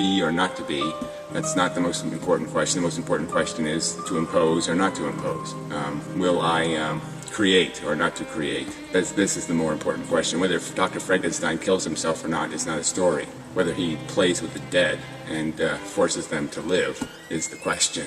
be or not to be. That's not the most important question. The most important question is to impose or not to impose. Will I create or not to create? This is the more important question. Whether Dr. Frankenstein kills himself or not is not a story. Whether he plays with the dead and forces them to live is the question.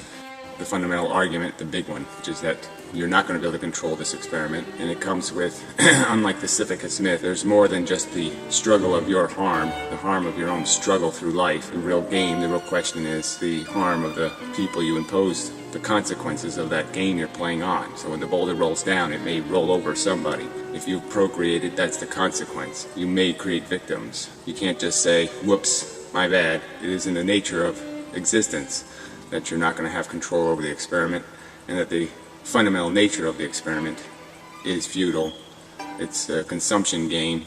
The fundamental argument, the big one, which is that you're not going to be able to control this experiment, and it comes with, unlike the Sisyphus myth, there's more than just the struggle of your harm, the harm of your own struggle through life. The real game, the real question is the harm of the people you impose the consequences of that game you're playing on. So when the boulder rolls down, it may roll over somebody. If you've procreated, that's the consequence. You may create victims. You can't just say, whoops, my bad. It is in the nature of existence that you're not going to have control over the experiment, and that the fundamental nature of the experiment is futile. It's a consumption game,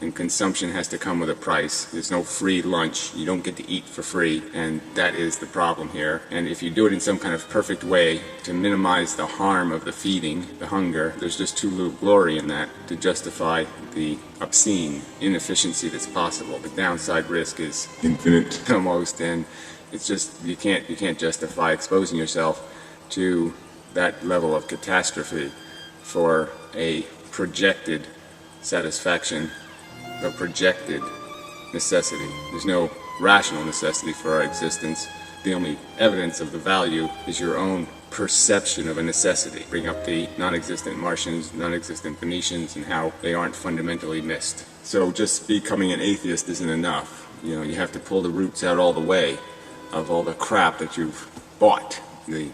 and consumption has to come with a price. There's no free lunch. You don't get to eat for free, and that is the problem here. And if you do it in some kind of perfect way to minimize the harm of the feeding, the hunger, there's just too little glory in that to justify the obscene inefficiency that's possible. The downside risk is infinite almost, and it's just, you can't justify exposing yourself to that level of catastrophe for a projected satisfaction, a projected necessity. There's no rational necessity for our existence. The only evidence of the value is your own perception of a necessity. Bring up the non-existent Martians, non-existent Venetians, and how they aren't fundamentally missed. So just becoming an atheist isn't enough. You know, you have to pull the roots out all the way of all the crap that you've bought, the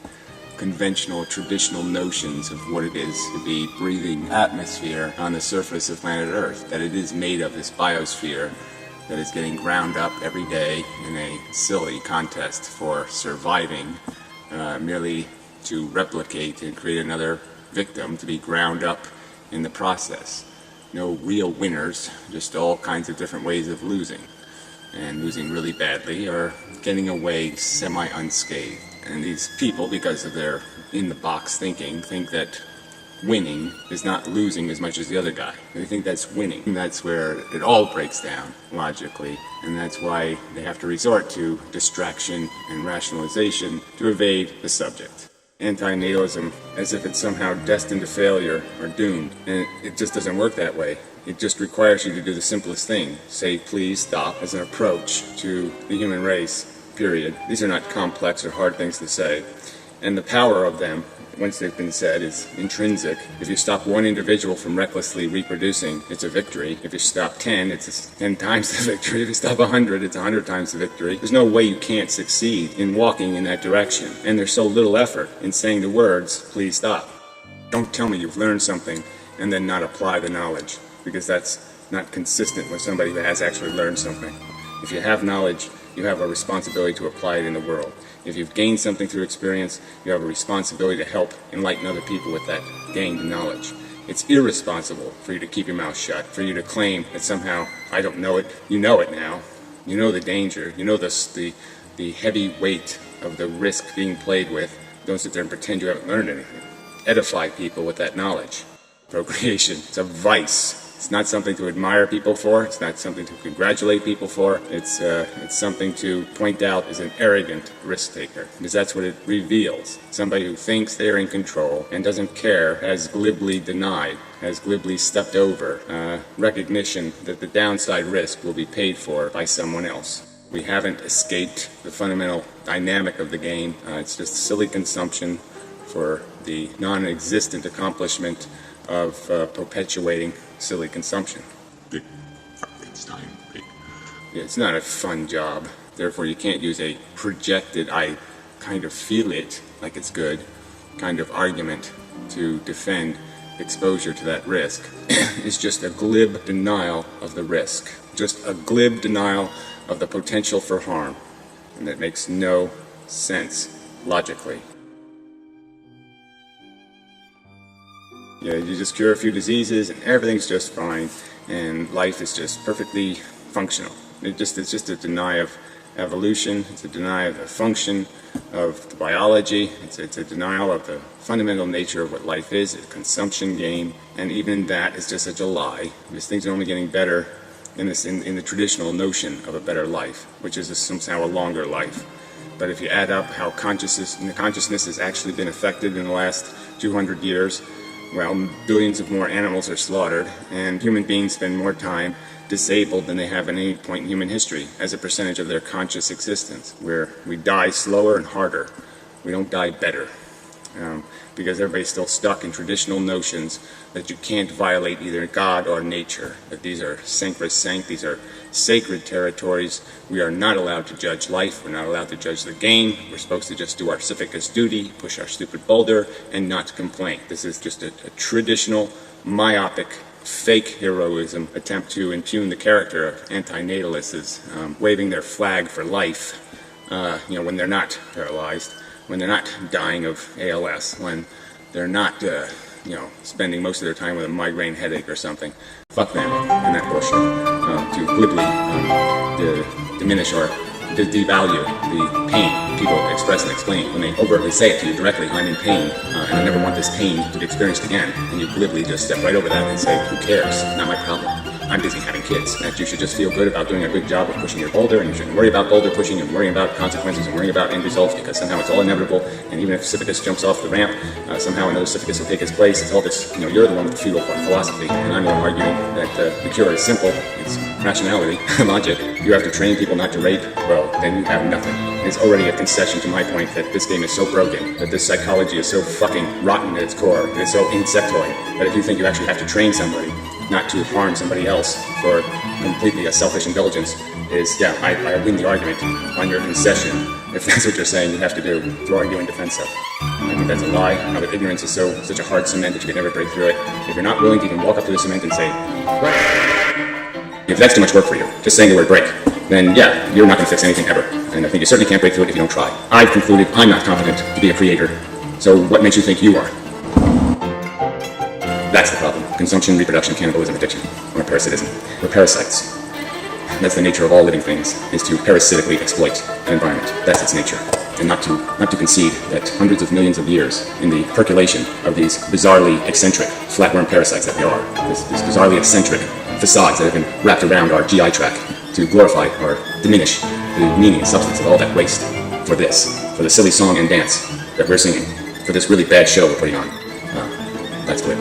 conventional, traditional notions of what it is to be breathing atmosphere on the surface of planet Earth, that it is made of this biosphere that is getting ground up every day in a silly contest for surviving, merely to replicate and create another victim to be ground up in the process. No real winners, just all kinds of different ways of losing, and losing really badly or getting away semi-unscathed. And these people, because of their in-the-box thinking, think that winning is not losing as much as the other guy. They think that's winning. And that's where it all breaks down, logically. And that's why they have to resort to distraction and rationalization to evade the subject. Anti-natalism, as if it's somehow destined to failure or doomed. And it just doesn't work that way. It just requires you to do the simplest thing. Say, please stop, as an approach to the human race. Period. These are not complex or hard things to say. And the power of them, once they've been said, is intrinsic. If you stop one individual from recklessly reproducing, it's a victory. If you stop 10, it's 10 times the victory. If you stop 100, it's 100 times the victory. There's no way you can't succeed in walking in that direction. And there's so little effort in saying the words, please stop. Don't tell me you've learned something and then not apply the knowledge, because that's not consistent with somebody who has actually learned something. If you have knowledge, you have a responsibility to apply it in the world. If you've gained something through experience, you have a responsibility to help enlighten other people with that gained knowledge. It's irresponsible for you to keep your mouth shut, for you to claim that somehow, I don't know it. You know it now. You know the danger. You know the heavy weight of the risk being played with. Don't sit there and pretend you haven't learned anything. Edify people with that knowledge. Procreation, it's a vice. It's not something to admire people for. It's not something to congratulate people for. It's something to point out as an arrogant risk taker, because that's what it reveals. Somebody who thinks they're in control and doesn't care has glibly denied, has glibly stepped over recognition that the downside risk will be paid for by someone else. We haven't escaped the fundamental dynamic of the game. It's just silly consumption for the non-existent accomplishment of perpetuating silly consumption. Big Frankenstein. It's not a fun job. Therefore, you can't use a projected, I kind of feel it like it's good, kind of argument to defend exposure to that risk. It's just a glib denial of the risk. Just a glib denial of the potential for harm. And that makes no sense logically. Yeah, you just cure a few diseases and everything's just fine, and life is just perfectly functional. It's just a deny of evolution. It's a deny of the function of the biology. It's a denial of the fundamental nature of what life is, a consumption game, and even that is just such a lie, because things are only getting better in the traditional notion of a better life, which is somehow a longer life. But if you add up how consciousness has actually been affected in the last 200 years, well, billions of more animals are slaughtered, and human beings spend more time disabled than they have at any point in human history as a percentage of their conscious existence, where we die slower and harder. We don't die better. Because everybody's still stuck in traditional notions that you can't violate either God or nature, that these are sacrosanct, these are sacred territories. We are not allowed to judge life, we're not allowed to judge the game, we're supposed to just do our civicus duty, push our stupid boulder, and not complain. This is just a traditional, myopic, fake heroism attempt to impugn the character of antinatalists, waving their flag for life, when they're not paralyzed, when they're not dying of ALS, when they're not, spending most of their time with a migraine headache or something. Fuck them and that bullshit. To glibly diminish or devalue the pain people express and explain when they overtly say it to you directly, I'm in pain, and I never want this pain to be experienced again, and you glibly just step right over that and say, who cares? Not my problem. I'm busy having kids. That you should just feel good about doing a good job of pushing your boulder, and you shouldn't worry about boulder pushing and worrying about consequences and worrying about end results, because somehow it's all inevitable, and even if Sisyphus jumps off the ramp, somehow another Sisyphus will take his place. It's all this, you're the one with the feudal philosophy, and I'm the one arguing that the cure is simple. It's rationality, logic. You have to train people not to rape, well, then you have nothing. It's already a concession to my point that this game is so broken, that this psychology is so fucking rotten at its core, that it's so insectoid, that if you think you actually have to train somebody not to harm somebody else for completely a selfish indulgence, I win the argument on your concession, if that's what you're saying you have to do to argue in defense of. I think that's a lie. Now that ignorance is such a hard cement that you can never break through it. If you're not willing to even walk up to the cement and say, break, if that's too much work for you, just saying the word break, then you're not going to fix anything ever. And I think you certainly can't break through it if you don't try. I've concluded I'm not competent to be a creator. So what makes you think you are? That's the problem. Consumption, reproduction, cannibalism, addiction, or parasitism. We're parasites. That's the nature of all living things, is to parasitically exploit an environment. That's its nature. And not to concede that hundreds of millions of years in the percolation of these bizarrely eccentric flatworm parasites that we are, these bizarrely eccentric facades that have been wrapped around our GI tract to glorify or diminish the meaning and substance of all that waste for the silly song and dance that we're singing, for this really bad show we're putting on. That's good.